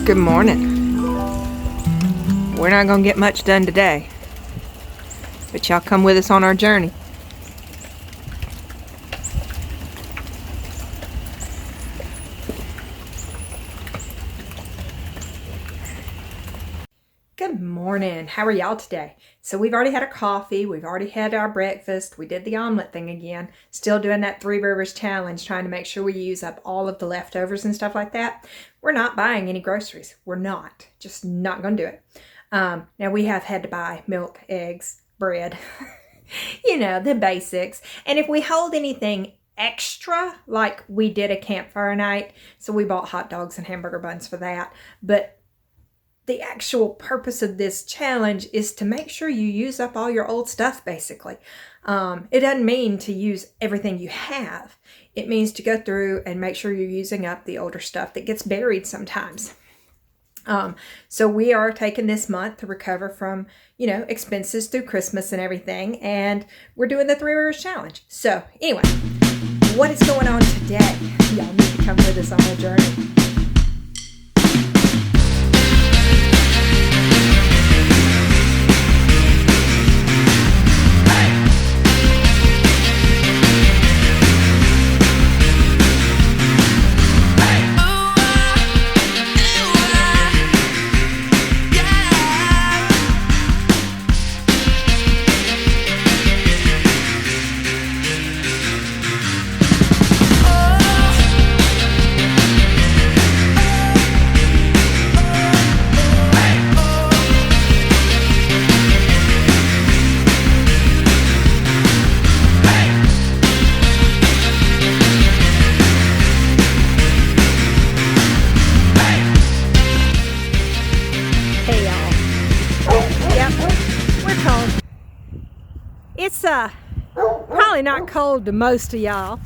Good morning. We're not going to get much done today, but y'all come with us on our journey. Good morning. How are y'all today? So we've already had our coffee, we've already had our breakfast, we did the omelet thing again, still doing that Three Rivers challenge, trying to make sure we use up all of the leftovers and stuff like that. We're not buying any groceries. We're not. Just not going to do it. Now we have had to buy milk, eggs, bread, you know, the basics. And if we hold anything extra, like we did a campfire night, so we bought hot dogs and hamburger buns for that. But the actual purpose of this challenge is to make sure you use up all your old stuff, basically. It doesn't mean to use everything you have. It means to go through and make sure you're using up the older stuff that gets buried sometimes. So we are taking this month to recover from, you know, expenses through Christmas and everything. And we're doing the Three Rivers Challenge. So anyway, what is going on today? Y'all need to come with us on our journey. It's probably not cold to most of y'all,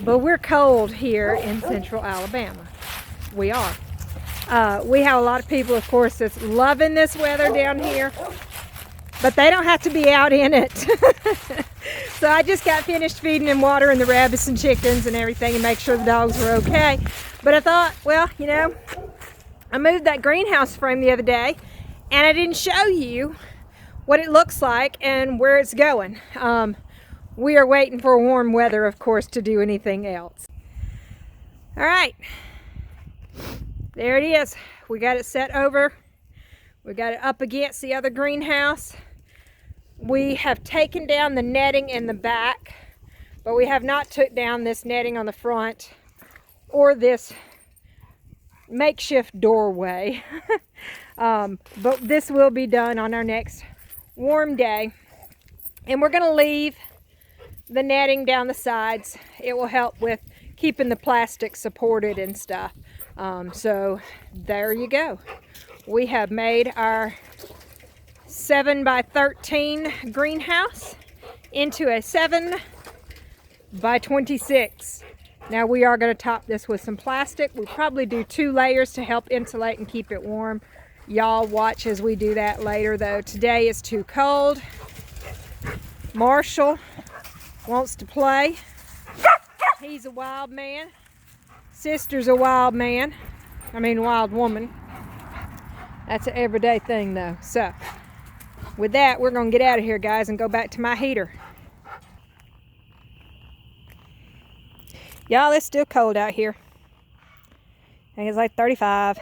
but we're cold here in central Alabama. We are. We have a lot of people, of course, that's loving this weather down here, but they don't have to be out in it. So I just got finished feeding and watering the rabbits and chickens and everything and make sure the dogs were okay. But I thought, well, you know, I moved that greenhouse frame the other day and I didn't show you what it looks like and where it's going. We are waiting for warm weather, of course, to do anything else. All right, there it is. We got it set over. We got it up against the other greenhouse. We have taken down the netting in the back, but we have not took down this netting on the front or this makeshift doorway. But this will be done on our next warm day, and we're going to leave the netting down the sides. It will help with keeping the plastic supported and stuff. So there you go. We have made our 7 by 13 greenhouse into a 7 by 26. Now we are going to top this with some plastic. We'll probably do 2 layers to help insulate and keep it warm. Y'all watch as we do that later, though. Today is too cold. Marshall wants to play. He's a wild man. Sister's a wild man. I mean, wild woman. That's an everyday thing, though. So, with that, we're going to get out of here, guys, and go back to my heater. Y'all, it's still cold out here. I think it's like 35.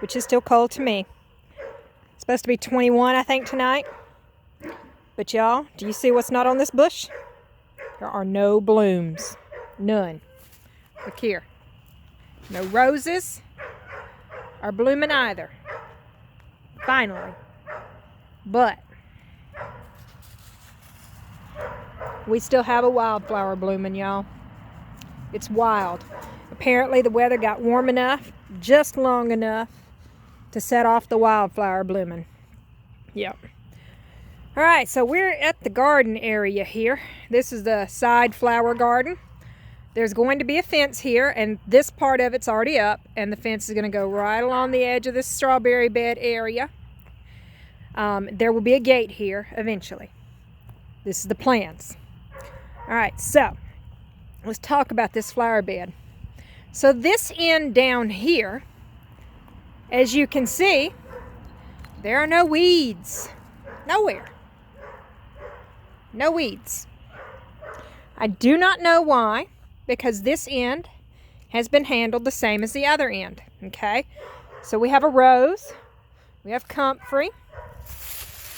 Which is still cold to me. It's supposed to be 21, I think, tonight. But y'all, do you see what's not on this bush? There are no blooms. None. Look here. No roses are blooming either. Finally. But we still have a wildflower blooming, y'all. It's wild. Apparently the weather got warm enough, just long enough, to set off the wildflower blooming. Yep. All right, so we're at the garden area here. This is the side flower garden. There's going to be a fence here, and this part of it's already up, and the fence is going to go right along the edge of this strawberry bed area. There will be a gate here eventually. This is the plans. All right, so let's talk about this flower bed. So this end down here As you can see, there are no weeds. Nowhere. No weeds. I do not know why, because this end has been handled the same as the other end, okay? So we have a rose, we have comfrey,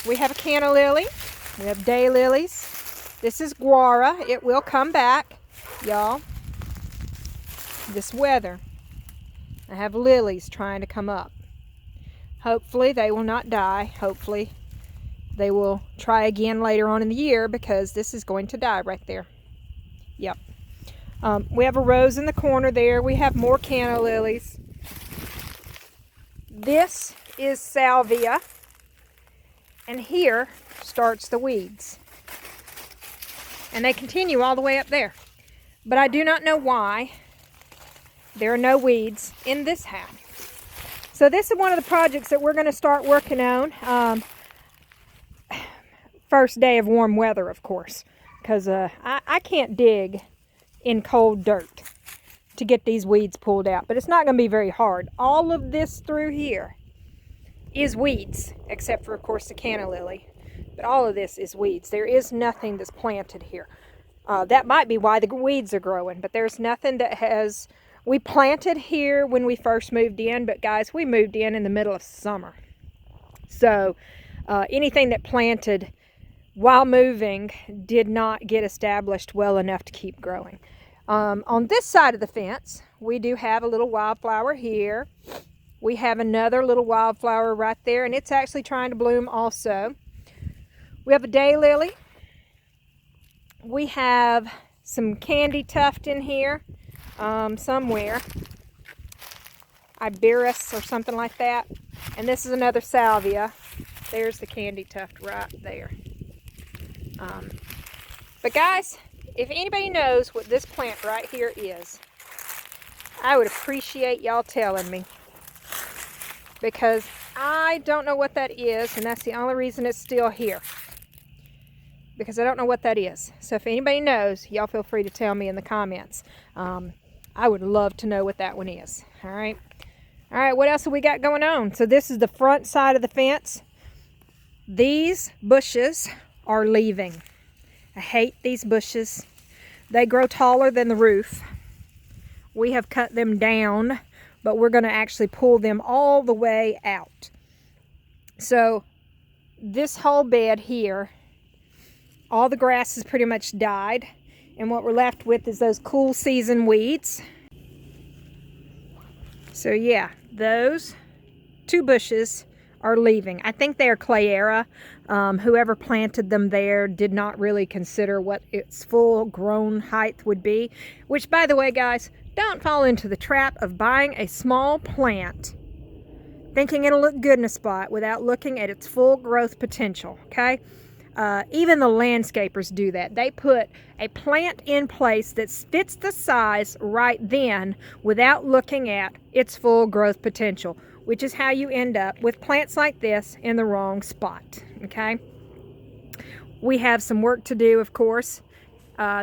we have a canna lily, we have daylilies. This is guara. It will come back, y'all. This weather. I have lilies trying to come up. Hopefully they will not die. Hopefully they will try again later on in the year, because this is going to die right there. Yep. We have a rose in the corner there. We have more canna lilies. This is salvia. And here starts the weeds. And they continue all the way up there. But I do not know why there are no weeds in this house. So this is one of the projects that we're going to start working on. First day of warm weather, of course. Because I can't dig in cold dirt to get these weeds pulled out. But it's not going to be very hard. All of this through here is weeds. Except for, of course, the canna lily. But all of this is weeds. There is nothing that's planted here. That might be why the weeds are growing. But there's nothing that has... We planted here when we first moved in. But guys, we moved in the middle of summer. So anything that planted while moving did not get established well enough to keep growing. On this side of the fence, we do have a little wildflower here. We have another little wildflower right there, and it's actually trying to bloom also. We have a daylily. We have some candy tuft in here somewhere. Iberis or something like that. And this is another salvia. There's the candy tuft right there. But guys, if anybody knows what this plant right here is, I would appreciate y'all telling me. Because I don't know what that is, and that's the only reason it's still here. Because I don't know what that is. So if anybody knows, y'all feel free to tell me in the comments. I would love to know what that one is. Alright. Alright, what else have we got going on? So this is the front side of the fence. These bushes are leaving. I hate these bushes. They grow taller than the roof. We have cut them down, but we're going to actually pull them all the way out. So this whole bed here, all the grass has pretty much died, and what we're left with is those cool season weeds. So yeah, those two bushes are leaving. I think they are Clayera. Whoever planted them there did not really consider what its full grown height would be. Which, by the way, guys, don't fall into the trap of buying a small plant thinking it'll look good in a spot without looking at its full growth potential, okay? Even the landscapers do that. They put a plant in place that fits the size right then without looking at its full growth potential, which is how you end up with plants like this in the wrong spot, okay? We have some work to do, of course.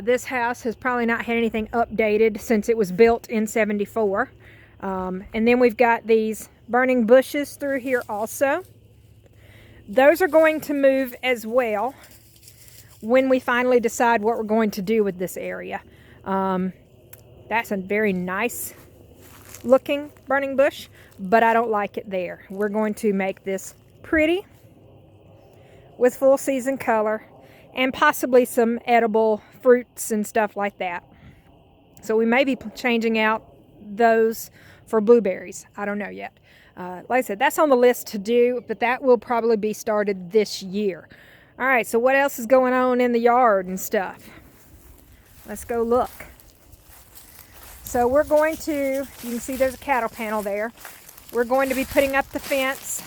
This house has probably not had anything updated since it was built in '74. And then we've got these burning bushes through here also. Those are going to move as well when we finally decide what we're going to do with this area. That's a very nice looking burning bush, but I don't like it there. We're going to make this pretty with full season color and possibly some edible fruits and stuff like that. So we may be changing out those for blueberries. I don't know yet. Like I said, that's on the list to do, but that will probably be started this year. All right, so what else is going on in the yard and stuff? Let's go look. So we're going to, you can see there's a cattle panel there. We're going to be putting up the fence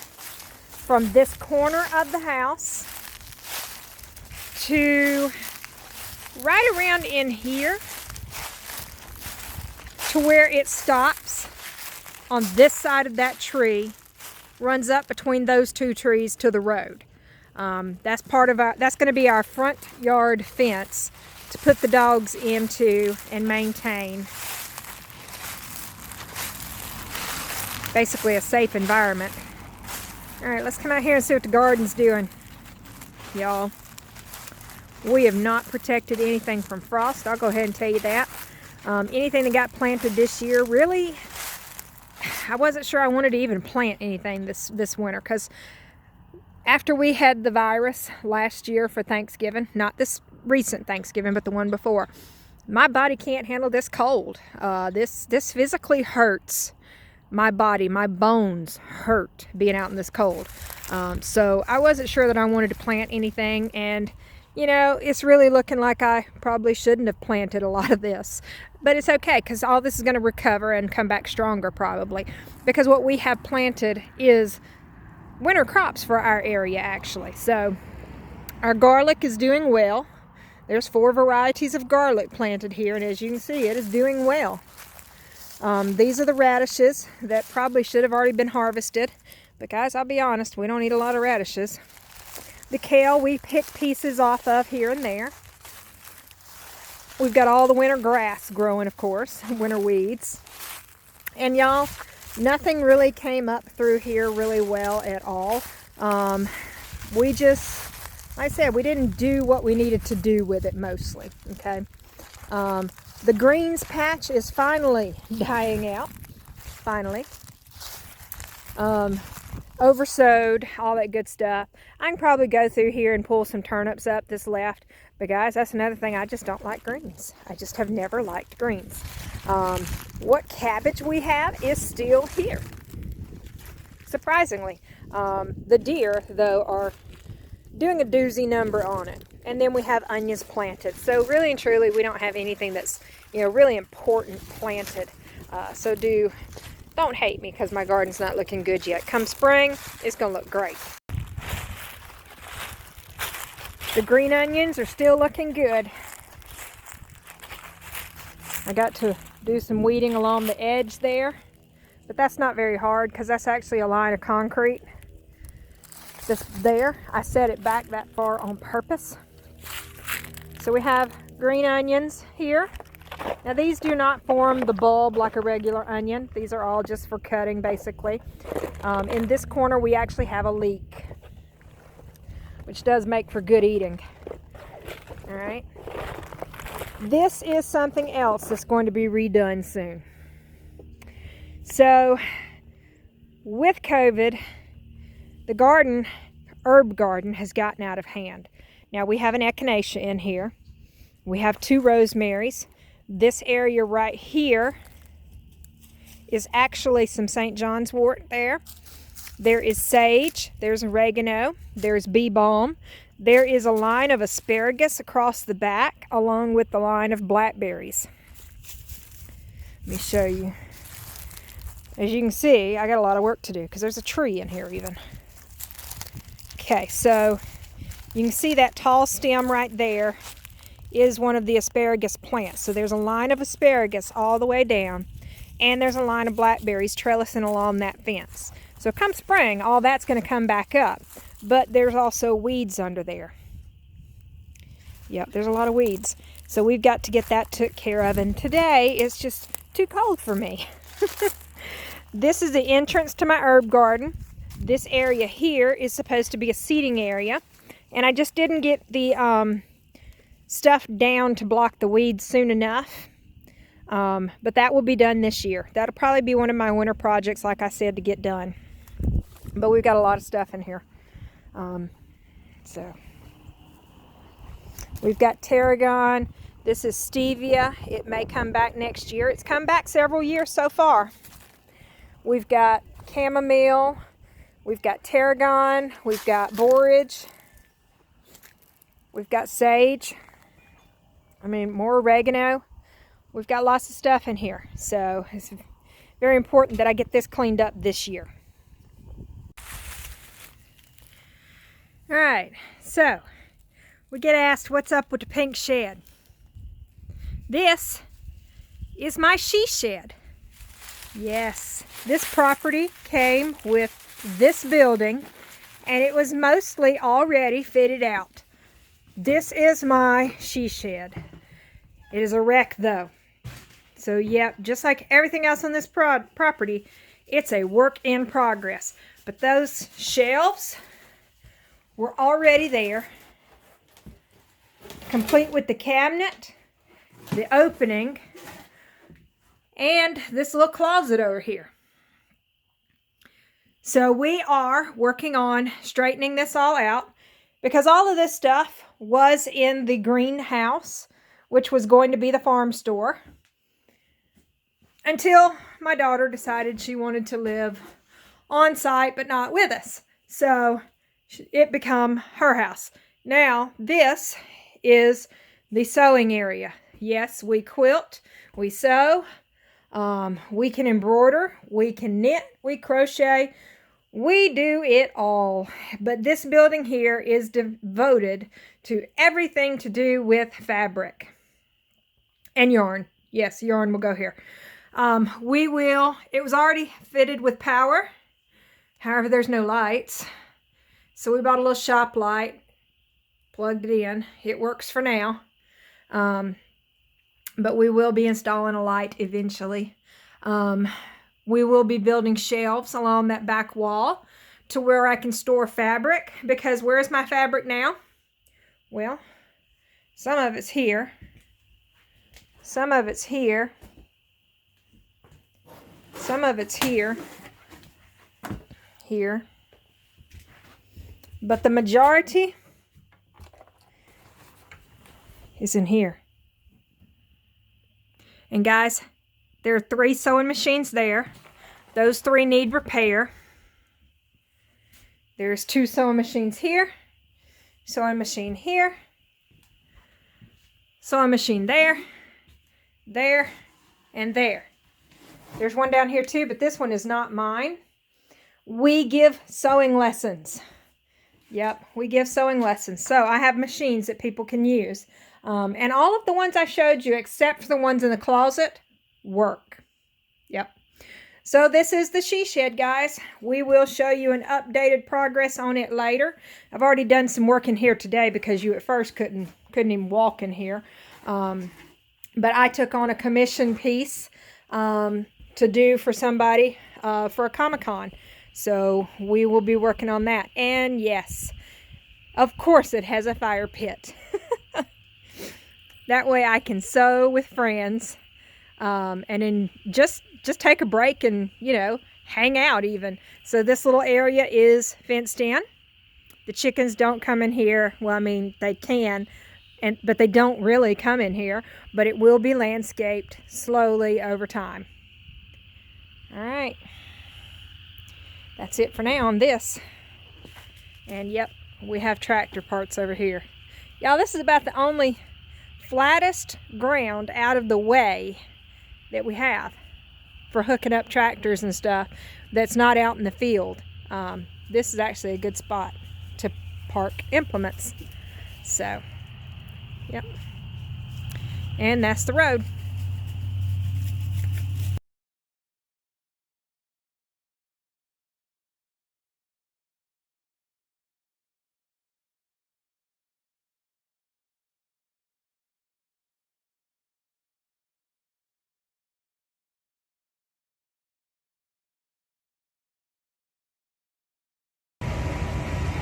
from this corner of the house to right around in here to where it stops on this side of that tree, runs up between those two trees to the road. That's part of our, that's going to be our front yard fence to put the dogs into and maintain. basically a safe environment. All right, let's come out here and see what the garden's doing, y'all. We have not protected anything from frost. I'll go ahead and tell you that. Anything that got planted this year, really, I wasn't sure I wanted to even plant anything this winter, because after we had the virus last year for Thanksgiving, not this recent Thanksgiving, but the one before, my body can't handle this cold. This physically hurts my body. My bones hurt being out in this cold. So I wasn't sure that I wanted to plant anything, and you know, it's really looking like I probably shouldn't have planted a lot of this. But it's okay, because all this is going to recover and come back stronger probably. Because what we have planted is winter crops for our area, actually. So our garlic is doing well. There's 4 varieties of garlic planted here, and as you can see, it is doing well. These are the radishes that probably should have already been harvested. But guys, I'll be honest, we don't eat a lot of radishes. The kale we pick pieces off of here and there. We've got all the winter grass growing, of course, winter weeds. And y'all, nothing really came up through here really well at all. We just, like I said, we didn't do what we needed to do with it mostly, okay? The greens patch is finally dying out, finally. Oversowed, all that good stuff. I can probably go through here and pull some turnips up this left. But guys, that's another thing. I just don't like greens. I just have never liked greens. What cabbage we have is still here, surprisingly. The deer, though, are doing a doozy number on it. And then we have onions planted. So really and truly, we don't have anything that's, you know, really important planted. So don't hate me because my garden's not looking good yet. Come spring, it's going to look great. The green onions are still looking good. I got to do some weeding along the edge there, but that's not very hard because that's actually a line of concrete. Just there, I set it back that far on purpose. So we have green onions here. Now these do not form the bulb like a regular onion. These are all just for cutting, basically. In this corner we actually have a leek, which does make for good eating. All right. This is something else that's going to be redone soon. So with COVID, the herb garden has gotten out of hand. Now we have an echinacea in here. We have 2 rosemaries. This area right here is actually some St. John's wort there. There is sage, there's oregano, there's bee balm. There is a line of asparagus across the back along with the line of blackberries. Let me show you. As you can see, I got a lot of work to do because there's a tree in here even. Okay, so you can see that tall stem right there is one of the asparagus plants. So there's a line of asparagus all the way down, and there's a line of blackberries trellising along that fence. So come spring, all that's going to come back up, but there's also weeds under there. Yep, there's a lot of weeds. So we've got to get that took care of, and today it's just too cold for me. This is the entrance to my herb garden. This area here is supposed to be a seating area, and I just didn't get the stuff down to block the weeds soon enough. But that will be done this year. That'll probably be one of my winter projects, like I said, to get done. But we've got a lot of stuff in here. So we've got tarragon. This is stevia. It may come back next year. It's come back several years so far. We've got chamomile. We've got tarragon. We've got borage. We've got sage. More oregano. We've got lots of stuff in here. So it's very important that I get this cleaned up this year. All right, so we get asked what's up with the pink shed. This is my she shed. Yes, this property came with this building, and it was mostly already fitted out. This is my she shed. It is a wreck though. So yeah, just like everything else on this property, It's a work in progress. But those shelves were already there, complete with the cabinet, the opening, and this little closet over here. So we are working on straightening this all out because all of this stuff was in the greenhouse, which was going to be the farm store, until my daughter decided she wanted to live on site but not with us. So it became her house. Now this is the sewing area. Yes, we quilt, we sew, we can embroider, we can knit, we crochet, we do it all. But this building here is devoted to everything to do with fabric and yarn. Yes, yarn will go here. It was already fitted with power. However, there's no lights. So we bought a little shop light, plugged it in. It works for now. But we will be installing a light eventually. We will be building shelves along that back wall to where I can store fabric, because where's my fabric now? Well, some of it's here. Some of it's here. Some of it's here. Here. But the majority is in here. And guys, there are 3 sewing machines there. Those 3 need repair. There's 2 sewing machines here. Sewing machine here. Sewing machine there. There. And there. There's one down here too, but this one is not mine. We give sewing lessons. Yep, we give sewing lessons. So I have machines that people can use. And all of the ones I showed you, except for the ones in the closet, work. Yep. So this is the she shed, guys. We will show you an updated progress on it later. I've already done some work in here today because you at first couldn't even walk in here. But I took on a commission piece to do for somebody for a Comic-Con. So we will be working on that. And yes, of course it has a fire pit. That way I can sew with friends and then just take a break and, you know, hang out even. So this little area is fenced in. The chickens don't come in here. Well, I mean, they can, but they don't really come in here. But it will be landscaped slowly over time. All right. That's it for now on this. And yep, we have tractor parts over here. Y'all, this is about the only flattest ground out of the way that we have for hooking up tractors and stuff that's not out in the field. This is actually a good spot to park implements. So, yep. And that's the road.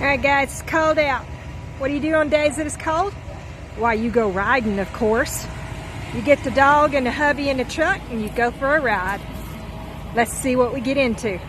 Alright guys, it's cold out. What do you do on days that it's cold? Why, you go riding, of course. You get the dog and the hubby in the truck and you go for a ride. Let's see what we get into.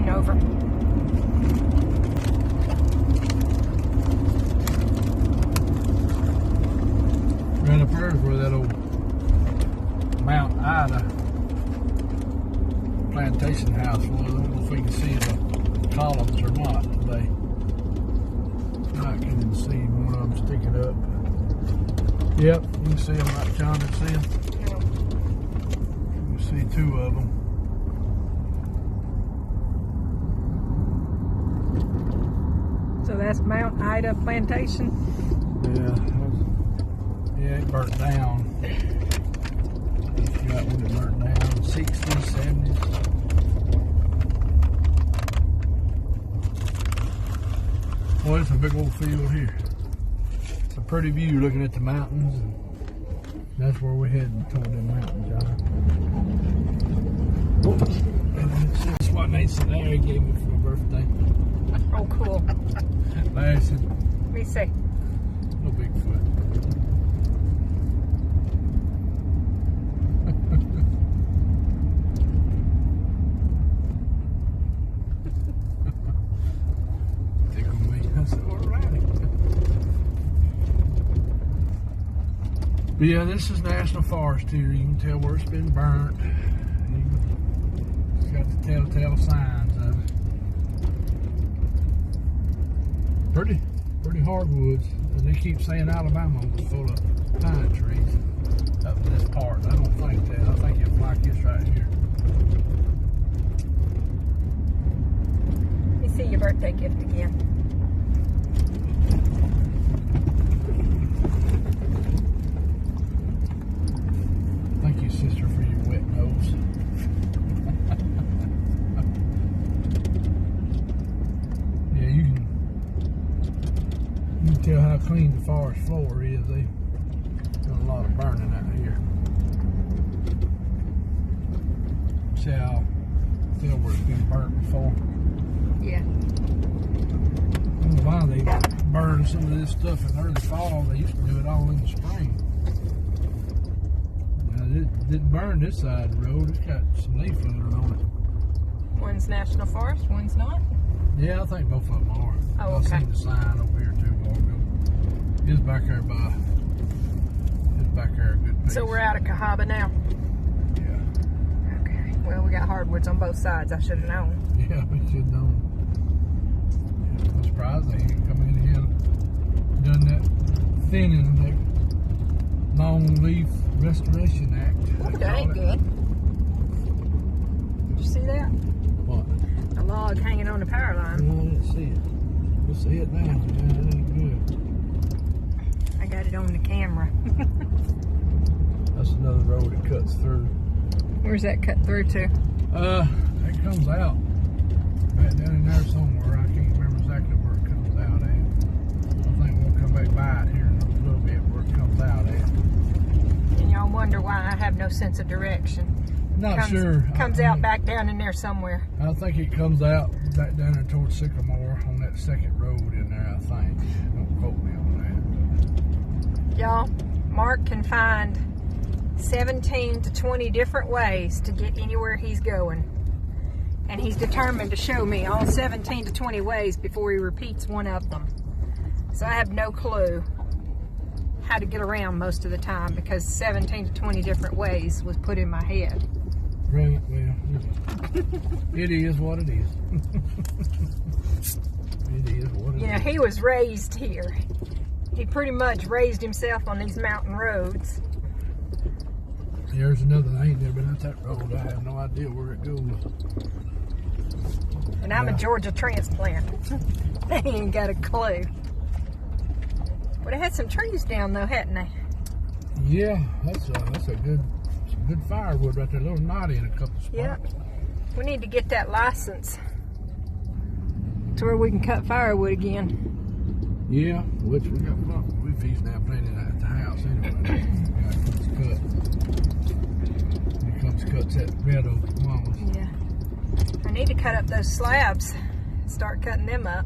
scooting over. Right up there is where that old Mount Ida plantation house was. I don't know if we can see the columns or not today. I can't even see one of them sticking up. Yep, you can see them like John is seeing. You can see two of them. So that's Mount Ida plantation? Yeah, it burnt down. Got when it burnt down, 60s, 70s. Well, it's a big old field here. It's a pretty view looking at the mountains. That's where we're heading, toward the mountains, John. That's what Nathan Larry gave me for my birthday. Oh, cool. Larry said, Let me see. no Bigfoot. Tickle me. I said, all right. But yeah, this is National Forest here. You can tell where it's been burnt. It's got the telltale signs of it. Pretty hardwoods. They keep saying Alabama was full of pine trees up in this part. I don't think that. I think it's like this right here. Let me see your birthday gift again. Thank you, sister, for your wet nose. Yeah, you can tell how clean the forest floor is. They've done a lot of burning out here. See how tell where it's been burnt before. Yeah. I don't know why they burned some of this stuff in early fall. They used to do it all in the spring. It didn't burn this side of the road. It's got some leaf litter on it. One's National Forest, one's not? Yeah, I think both of them are. Oh, okay. I've seen the sign over here too, Margo. It's back there a good piece. So we're out of Cahaba now. Yeah. Okay. Well, we got hardwoods on both sides. I should have known. Yeah, we should know. Yeah, I'm surprised they ain't come in here and done that thinning, that long leaf restoration act. Ooh, that ain't good. Did you see that? What? A log hanging on the power line. No, I didn't see it. We'll see it now. Yeah, that ain't good. I got it on the camera. That's another road that cuts through. Where's that cut through to? It comes out right down in there somewhere. I can't remember exactly where it comes out at. I think we'll come back by it here in a little bit where it comes out at. And y'all wonder why I have no sense of direction. Not sure. Comes out back down in there somewhere. I think it comes out back down there towards Sycamore on that second road in there, I think. Don't quote me on that. Y'all, Mark can find 17 to 20 different ways to get anywhere he's going. And he's determined to show me all 17 to 20 ways before he repeats one of them. So I have no clue how to get around most of the time because 17 to 20 different ways was put in my head. Right, well, it is what it is. It is what it is. You know, he was raised here. He pretty much raised himself on these mountain roads. There's another, I ain't never been up that road. I have no idea where it goes. And I'm a Georgia transplant. They ain't got a clue. But they had some trees down though, hadn't they? Yeah, that's a good, some good firewood right there. A little knotty in a couple spots. Yep. We need to get that license to where we can cut firewood again. Yeah, which we got. Well, we feast now planting that at the house anyway. When it comes cuts that red oak mamas. Yeah. I need to cut up those slabs. Start cutting them up.